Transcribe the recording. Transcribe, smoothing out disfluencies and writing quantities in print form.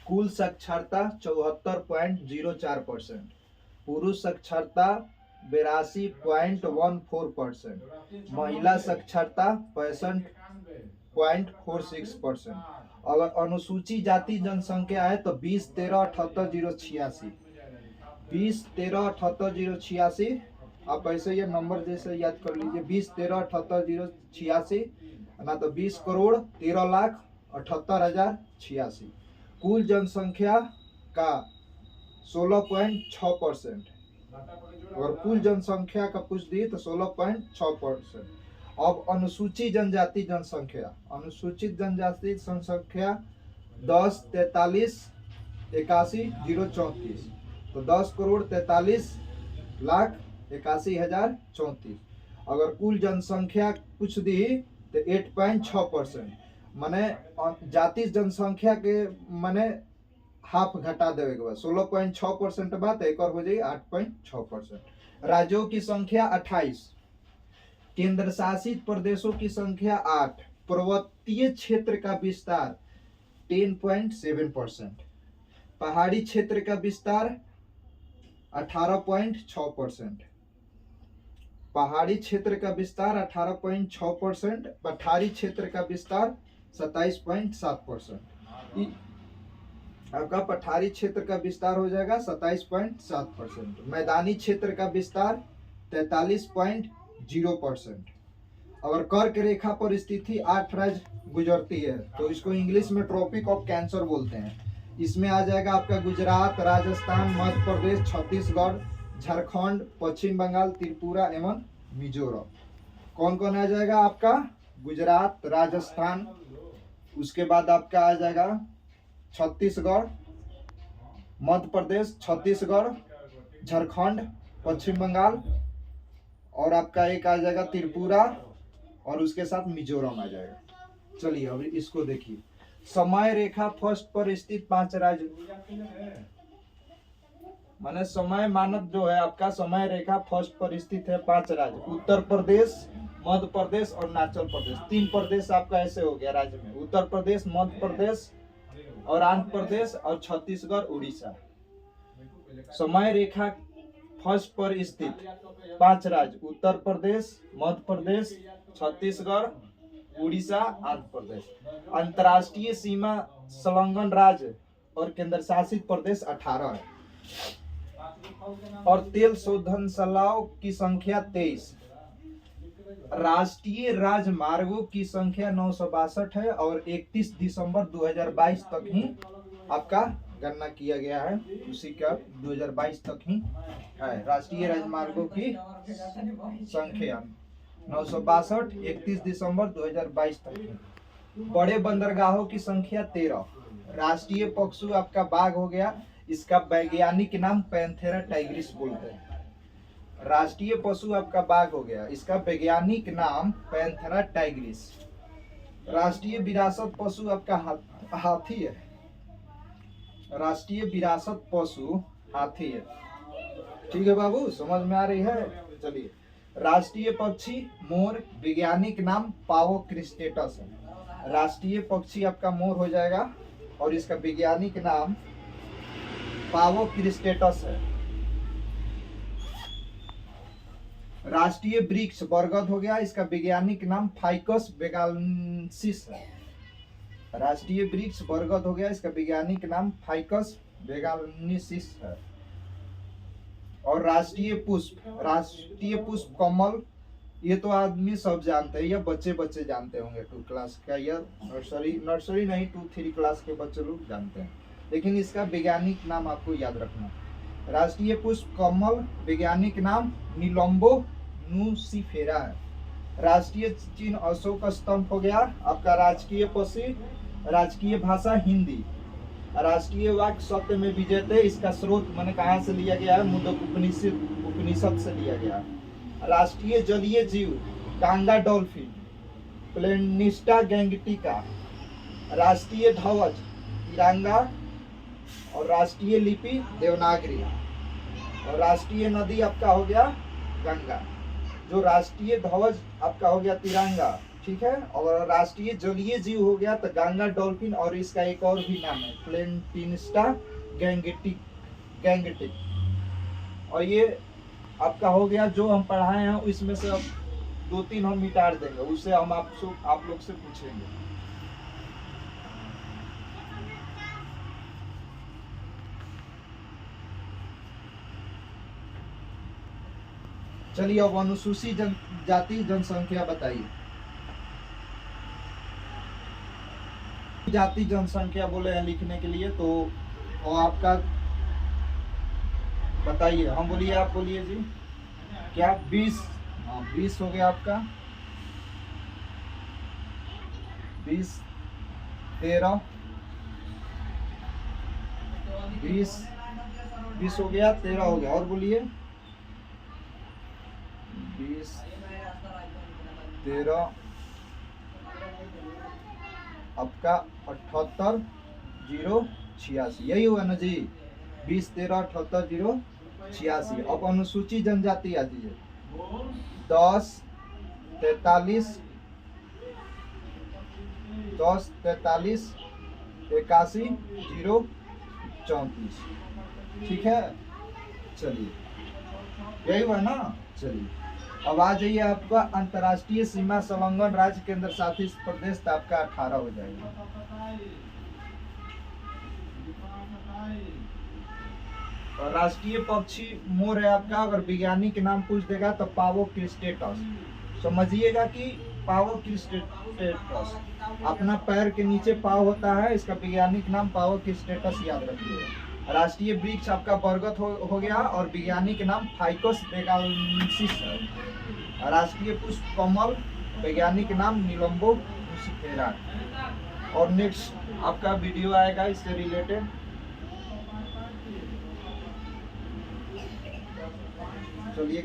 कुल साक्षरता 74.04%, पुरुष साक्षरता 82.14%, महिला साक्षरता 65.46%। अगर अनुसूची जाति जनसंख्या है तो 2013-78-086, 2013-78-086। आप ऐसे ये नंबर जैसे याद कर लीजिए, 2013-78-086 ना तो 20,13,78,086। कुल जनसंख्या का 16.6%, और कुल जनसंख्या का पूछ दी तो 16.6%। अब अनुसूचित जनजाति जनसंख्या, अनुसूचित जनजाति जनसंख्या 10,43,81,034, तो 10,43,81,034। अगर कुल जनसंख्या पूछ दी तो 8.6%, माने जाति जनसंख्या के माने हाफ घटा देवे के बाद 16.6% बात एक और हो जाएगी 8.6%। राज्यों की संख्या 28, केंद्र शासित प्रदेशों की संख्या 8, पर्वतीय क्षेत्र का विस्तार 10.7%, पहाड़ी क्षेत्र का विस्तार 18.6%, पहाड़ी क्षेत्र का विस्तार 18.6%, पठारी क्षेत्र का विस्तार 27.7%। आपका पठारी क्षेत्र का विस्तार हो जाएगा 27.7%, मैदानी क्षेत्र का विस्तार 43.0%। अगर कर्क रेखा पर स्थिति 8 राज्य गुजरती है तो इसको इंग्लिश में ट्रॉपिक ऑफ कैंसर बोलते हैं। इसमें आ जाएगा आपका गुजरात, राजस्थान, मध्य प्रदेश, छत्तीसगढ़, झारखंड, पश्चिम बंगाल, त्रिपुरा एवं मिजोरम। कौन कौन आ जाएगा आपका? गुजरात, राजस्थान, उसके बाद आपका आ जाएगा छत्तीसगढ़, मध्य प्रदेश, छत्तीसगढ़, झारखंड, पश्चिम बंगाल, और आपका एक आ जाएगा त्रिपुरा, और उसके साथ मिजोरम आ जाएगा। चलिए अब इसको देखिए। समय रेखा फर्स्ट पर स्थित 5 राज्य, माने समय मानक जो है आपका समय रेखा फर्स्ट पर स्थित है 5 राज्य, उत्तर प्रदेश, मध्य प्रदेश और अरुणाचल प्रदेश। 3 प्रदेश आपका ऐसे हो गया राज्य में, उत्तर प्रदेश, मध्य प्रदेश और आंध्र प्रदेश और छत्तीसगढ़, उड़ीसा। समय रेखा फर्स्ट पर स्थित 5 राज्य, उत्तर प्रदेश, मध्य प्रदेश, छत्तीसगढ़, उड़ीसा, आंध्र प्रदेश। अंतर्राष्ट्रीय सीमा संलग्न राज्य और केंद्र शासित प्रदेश 18 है। और तेल शोधनशालाओं की संख्या 23। राष्ट्रीय राजमार्गों की संख्या 962 है और 31 दिसंबर 2022 तक ही आपका गणना किया गया है, उसी का 2022 तक ही है। राष्ट्रीय राजमार्गों की संख्या 962, 31 दिसंबर 2022 तक ही। बड़े बंदरगाहों की संख्या 13। राष्ट्रीय पशु आपका बाघ हो गया, इसका वैज्ञानिक नाम पैंथेरा टाइग्रिस बोलते हैं। राष्ट्रीय पशु आपका बाघ हो गया, इसका वैज्ञानिक नाम पैंथेरा टाइग्रिस। राष्ट्रीय विरासत पशु आपका हाथी है, राष्ट्रीय विरासत पशु हाथी है। ठीक है बाबू, समझ में आ रही है? चलिए, राष्ट्रीय पक्षी मोर, वैज्ञानिक नाम पावो क्रिस्टेटस है। राष्ट्रीय पक्षी आपका मोर हो जाएगा और इसका वैज्ञानिक नाम पावो क्रिस्टेटस है। राष्ट्रीय वृक्ष बरगद हो गया, इसका वैज्ञानिक नाम फाइकस वेगालेंसिस है। राष्ट्रीय वृक्ष बरगद हो गया, इसका वैज्ञानिक नाम फाइकस वेगालेंसिस है। और राष्ट्रीय पुष्प कमल, ये तो आदमी सब जानते हैं, या बच्चे जानते होंगे 2 क्लास का, या नर्सरी नहीं 2-3 क्लास के बच्चे लोग जानते हैं, लेकिन इसका वैज्ञानिक नाम आपको याद रखना। राष्ट्रीय पुष्प कमल, वैज्ञानिक नाम निलंबो नुसिफेरा है। राष्ट्रीय चिन्ह अशोक स्तंभ हो गया। आपका राजकीय पशु, राजकीय भाषा हिंदी। राष्ट्रीय वाक्य सत्य में विजयते, इसका स्रोत मैंने कहाँ से लिया गया है? मुंडक उपनिषद से लिया गया है। राष्ट्रीय जलीय जीव कांगा डॉल्फिन, प्लेनिस्टा गैंगटिका। राष्ट्रीय ध्वज तिरंगा और राष्ट्रीय लिपि देवनागरी। और राष्ट्रीय नदी आपका हो गया गंगा। जो राष्ट्रीय ध्वज आपका हो गया तिरंगा, ठीक है। और राष्ट्रीय जलीय जीव हो गया तो गंगा डॉल्फिन, और इसका एक और भी नाम है प्लेटिनिस्टा गैंगेटिक गैंगेटिक। और ये आपका हो गया जो हम पढ़ाए हैं, इसमें से अब 2-3 हम मिटा देंगे, उससे हम आप लोग से पूछेंगे। चलिए अब अनुसूचित जाति जनसंख्या बताइए। जाति जनसंख्या बोले हैं लिखने के लिए, तो वो आपका बताइए। हम बोलिए, आप बोलिए जी। क्या 20? हाँ 20 हो गया आपका। 20 13 20 हो गया, 13 हो गया। और बोलिए 20 13 आपका 78 0 86, यही हुआ ना जी। 20 13 78 0 86। अब अनुसूचित जनजाति आ दीजिए। 10 43 81 0 34। ठीक है, चलिए यही हुआ ना। चलिए अब आ जाइए, आपका अंतर्राष्ट्रीय सीमा संलग्न राज्य केंद्र शासित प्रदेश तो आपका 18 हो जाएगा। और राष्ट्रीय पक्षी मोर है आपका। अगर वैज्ञानिक नाम पूछ देगा तो पावो क्रिस्टेटस। समझिएगा कि पावो क्रिस्टेटस, अपना पैर के नीचे पाव होता है, इसका वैज्ञानिक नाम पावो क्रिस्टेटस, याद रखिएगा। राष्ट्रीय वृक्ष आपका बरगद हो गया, और वैज्ञानिक नाम फाइकस बेगालेंसिस है। राष्ट्रीय पुष्प कमल, वैज्ञानिक नाम निलंबो मुसिफेरा। और नेक्स्ट आपका वीडियो आएगा इससे रिलेटेड। चलिए।